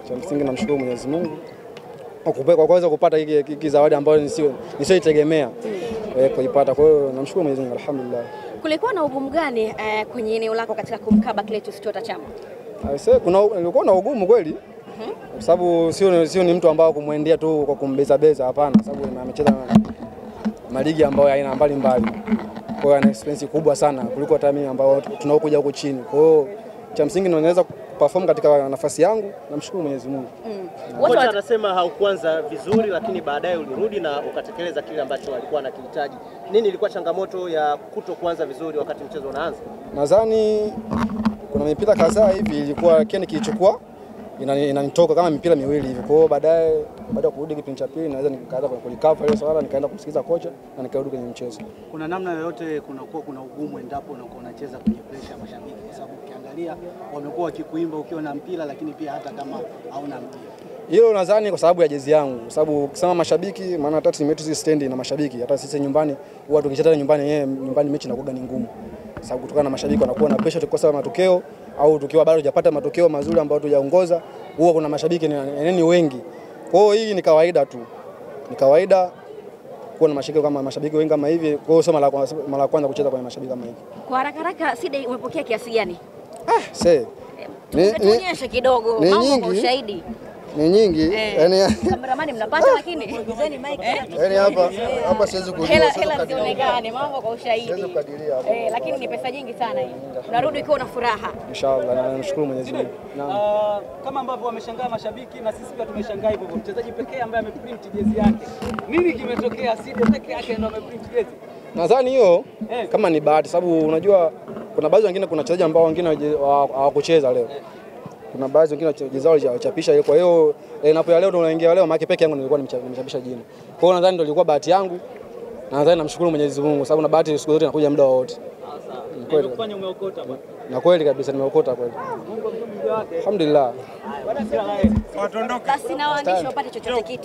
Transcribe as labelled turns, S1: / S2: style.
S1: Cha msingi namshukuru Mwenyezi Mungu kwa kuweza kupata hiki zawadi ambayo nisioitegemea kuipata. Kwa hiyo namshukuru Mwenyezi Mungu, alhamdulillah.
S2: Kulikuwa na ugumu gani kwenye eneo lako katika kumkaba Clatous Chota Chama?
S1: Kulikuwa na ugumu kweli. Kwa sababu sio ni mtu ambao kumwendea tu kwa kumbeza hapana, sababu amecheza maligi ambayo aina mbalimbali. Kwa hiyo ana experience kubwa sana kuliko hata mimi ambao tunaokuja huko chini. Kwa hiyo cha msingi naweza perform katika nafasi yangu, namshukuru Mwenyezi Mungu.
S3: Watu wanasema haukuanza vizuri lakini baadaye ulirudi na ukatekeleza kile ambacho walikuwa wanakihitaji. Nini ilikuwa changamoto ya kutokuanza vizuri wakati mchezo unaanza?
S1: Nadhani kuna mipira kadhaa hivi ilikuwa kilichokuwa inanitoka kama mipira miwili hivi. Kwa hiyo baada ya kurudi kipindi cha pili naweza nikaanza kulikava ile swala, nikaenda kumsikiza kocha na nikarudi kwenye mchezo.
S4: Kuna namna yoyote kuna ugumu endapo unakuwa unacheza kwenye pressure ya mashabiki, kwa sababu ukiangalia wamekuwa wakikuimba ukiwa na mpira lakini pia hata kama hauna mpira?
S1: Hilo nadhani kwa sababu ya jezi yangu, kwa sababu ukisema mashabiki, maana hata timu yetu stand na mashabiki, hata sisi nyumbani huwa tukicheza nyumbani mechi inakuwa ni ngumu. Sababu kutokana na mashabiki wanakuwa na pressure tukikosa matokeo au tukiwa bado hujapata matokeo mazuri ambayo tujaongoza, huwa kuna mashabiki ni wengi. Kwa hiyo hii ni kawaida tu. Ni kawaida kuwa na mashabiki wengi kama hivi. Kwa hiyo sio mara kwanza kucheza kwa mashabiki kama hivi.
S2: Kwa haraka Sida, umepokea kiasi gani? Tuonyeshe kidogo mambo kwa ushahidi.
S1: Ni nyingi.
S2: Yaani kameramani mnapata lakini ongezeni mic.
S1: Yaani hapa siwezi kujua.
S2: Hela zionekane mambo kwa ushahidi.
S1: Siwezi kukadiria hapo.
S2: Lakini ni pesa nyingi sana hii. Unarudi ukiwa na furaha.
S1: Inshallah, na namshukuru Mwenyezi Mungu.
S4: Kama ambavyo wameshangaa mashabiki na sisi pia tumeshangaa hivyo, mchezaji pekee ambaye ameprint jezi yake. Nini kimetokea? Sida pekee yake ndio ameprint jezi.
S1: Nadhani hiyo kama ni bahati, sababu unajua kuna baadhi wengine, kuna wachezaji ambao wengine hawakucheza leo. Kuna baadhi wengine wachezaji zao walichapisha ile. Kwa hiyo napo leo tunaingia leo maana peke yangu nilikuwa nimechapisha jina. Kwa hiyo nadhani ndio ilikuwa bahati yangu. Na nadhani namshukuru Mwenyezi Mungu sababu na bahati siku zote inakuja muda wote.
S4: Kweli kufanya umeokota bwana.
S1: Na kweli kabisa nimeokota kweli.
S4: Mungu mtumizi wake.
S1: Alhamdulillah.
S2: Basi na waandishi wapate chochote kitu.